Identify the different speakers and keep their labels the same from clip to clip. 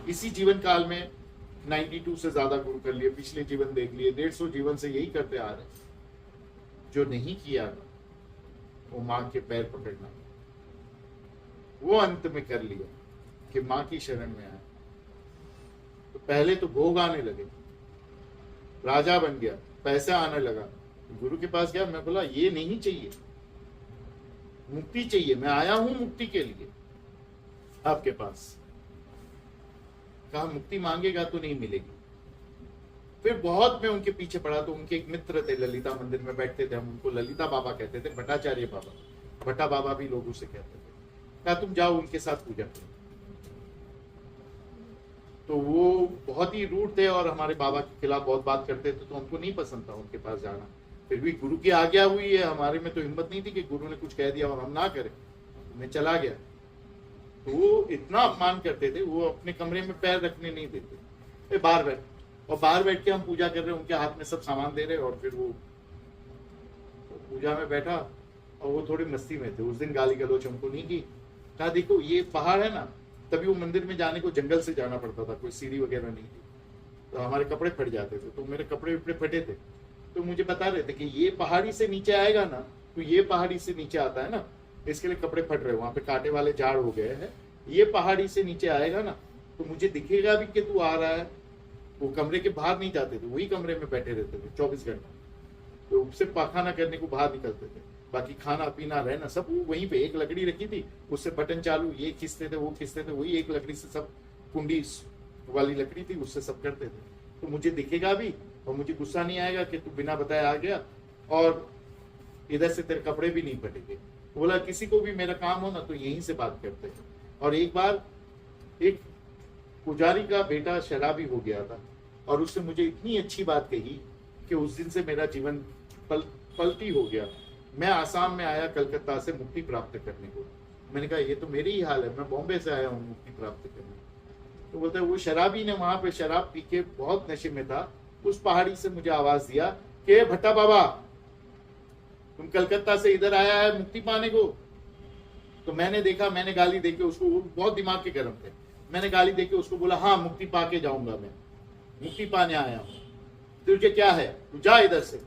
Speaker 1: इसी जीवन काल में 92 से ज्यादा गुरु कर लिए, पिछले जीवन देख लिए, 150 जीवन से यही करते आ रहे। जो नहीं किया ना, वो माँ के पैर पकड़ना, वो अंत में कर लिया कि माँ की शरण में आए। तो पहले तो भोग आने लगे, राजा बन गया, पैसा आने लगा। गुरु के पास गया, मैं बोला ये नहीं चाहिए, मुक्ति चाहिए, मैं आया हूं मुक्ति के लिए आपके पास। कहा मुक्ति मांगेगा तो नहीं मिलेगी। फिर बहुत मैं उनके पीछे पड़ा, तो उनके एक मित्र थे, ललिता मंदिर में बैठते थे, हम उनको ललिता बाबा कहते थे, भट्टाचार्य बाबा, भट्टा बाबा भी लोग उसे कहते थे। कहा तुम जाओ उनके साथ पूजा करो। तो वो बहुत ही रूड थे और हमारे बाबा के खिलाफ बहुत बात करते थे, तो हमको नहीं पसंद था उनके पास जाना। फिर भी गुरु की आज्ञा हुई है, हमारे में तो हिम्मत नहीं थी कि गुरु ने कुछ कह दिया और हम ना करें। मैं चला गया। तो वो इतना अपमान करते थे, वो अपने कमरे में पैर रखने नहीं देते, बाहर बैठ, और बाहर बैठ के हम पूजा कर रहे, उनके हाथ में सब सामान दे रहे, और फिर वो पूजा में बैठा और वो थोड़ी मस्ती में थे। उस दिन गाली गलौज हमको नहीं की। कहा देखो ये पहाड़ है ना, तभी वो मंदिर में जाने को जंगल से जाना पड़ता था, कोई सीढ़ी वगैरह नहीं थी, तो हमारे कपड़े फट जाते थे। तो मेरे कपड़े वपड़े फटे थे, तो मुझे बता रहे थे कि ये पहाड़ी से नीचे आएगा ना, तो ये पहाड़ी से नीचे आता है ना, इसके लिए कपड़े फट रहे, वहां पे कांटे वाले झाड़ हो गए हैं, ये पहाड़ी से नीचे आएगा ना तो मुझे दिखेगा भी कि तू आ रहा है। वो कमरे के बाहर नहीं जाते थे, वही कमरे में बैठे रहते थे 24 घंटे, तो सिर्फ पाखाना करने को बाहर निकलते थे, बाकी खाना पीना रहना सब वहीं पे। एक लकड़ी रखी थी, उससे बटन चालू, ये खींचते थे, वो खींचते थे, वही एक लकड़ी से सब, कुंडी वाली लकड़ी थी, उससे सब करते थे। तो मुझे दिखेगा भी और मुझे गुस्सा नहीं आएगा कि तू बिना बताए आ गया, और इधर से तेरे कपड़े भी नहीं फटेंगे। बोला किसी को भी मेरा काम हो ना तो यहीं से बात करते हैं। और एक बार एक पुजारी का बेटा शराबी हो गया था, और उससे मुझे इतनी अच्छी बात कही कि उस दिन से मेरा जीवन पलटी हो गया। मैं आसाम में आया कलकत्ता से मुक्ति प्राप्त करने को। मैंने कहा ये तो मेरी ही हाल है, मैं बॉम्बे से आया हूँ मुक्ति प्राप्त करने। तो बोलता है वो शराबी ने वहां पे शराब पी के बहुत नशे में था, उस पहाड़ी से मुझे आवाज दिया कि भट्टा बाबा तुम कलकत्ता से इधर आया है मुक्ति पाने को। तो मैंने देखा, मैंने गाली देके उसको, बहुत दिमाग के गर्म थे, मैंने गाली देके उसको बोला हाँ मुक्ति पाके जाऊंगा, मैं मुक्ति पाने आया हूं, तुझे क्या है, तू जा इधर से।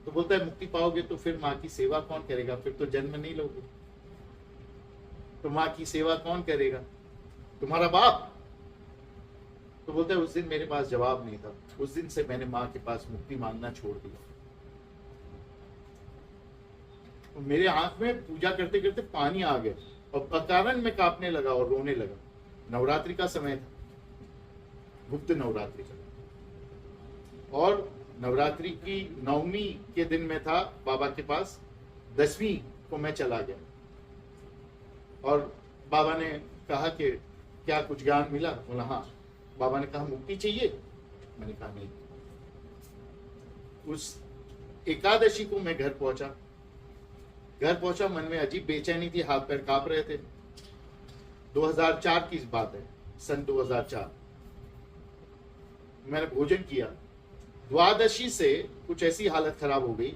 Speaker 1: तो बोलता है मुक्ति पाओगे तो फिर माँ की सेवा कौन करेगा, फिर तो जन्म नहीं लोगे, तो माँ की सेवा कौन करेगा, तुम्हारा बाप। तो बोलता है उस दिन मेरे पास जवाब नहीं था, उस दिन से मैंने माँ के पास मुक्ति मांगना छोड़ दिया। तो मेरे आंख में पूजा करते करते पानी आ गया और अकारण में कांपने लगा और रोने लगा। नवरात्रि का समय था, गुप्त नवरात्रि का, और नवरात्रि की 9वीं के दिन में था बाबा के पास, 10वीं को मैं चला गया। और बाबा ने कहा कि क्या कुछ ज्ञान मिला, बोला हाँ। बाबा ने कहा मुक्ति चाहिए, मैंने कहा नहीं। उस एकादशी को मैं घर पहुंचा, मन में अजीब बेचैनी थी, हाथ पैर कांप रहे थे। 2004 की बात है, सन 2004। मैंने भोजन किया, द्वादशी से कुछ ऐसी हालत खराब हो गई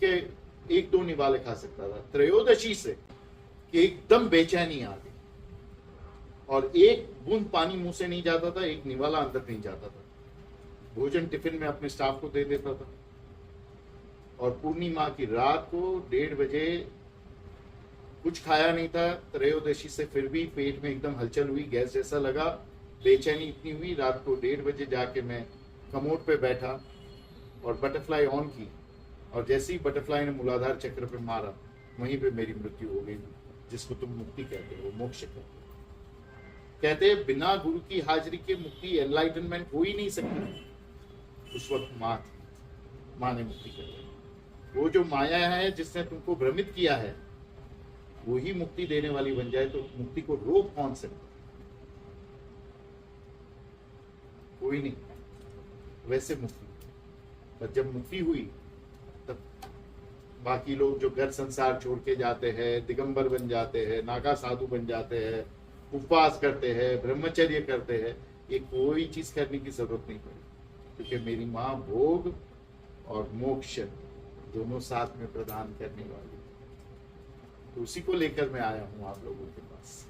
Speaker 1: कि 1-2 निवाले खा सकता था। त्रयोदशी से कि एकदम बेचैनी आ गई, और एक बूंद पानी मुंह से नहीं जाता था, एक निवाला अंदर नहीं जाता था। भोजन टिफिन में अपने स्टाफ को दे देता था, और पूर्णिमा की रात को 1:30 बजे कुछ खाया नहीं था। त्रयोदशी से फिर भी पेट में एकदम हलचल हुई, गैस जैसा लगा, बेचैनी इतनी हुई, रात को 1:30 बजे जाके मैं कमोड पे बैठा और बटरफ्लाई ऑन की, और जैसे ही बटरफ्लाई ने मूलाधार चक्र पे मारा, वहीं पे मेरी मृत्यु हो गई, जिसको तुम मुक्ति कहते हो, मोक्ष कहते हो। कहते हैं बिना गुरु की हाजिरी के मुक्ति, एनलाइटनमेंट हो ही नहीं सकती। उस वक्त माँ ने मुक्ति कर दी। वो जो माया है जिसने तुमको भ्रमित किया है, वो ही मुक्ति देने वाली बन जाए तो मुक्ति को रोक कौन सकता, कोई नहीं। वैसे मुक्ति, पर जब मुक्ति हुई तब बाकी लोग जो घर संसार छोड़ के जाते हैं, दिगंबर बन जाते हैं, नागा साधु बन जाते हैं, उपवास करते हैं, ब्रह्मचर्य करते हैं, ये कोई चीज करने की जरूरत नहीं पड़ी, क्योंकि मेरी माँ भोग और मोक्ष दोनों साथ में प्रदान करने वाली। तो उसी को लेकर मैं आया हूं आप लोगों के पास।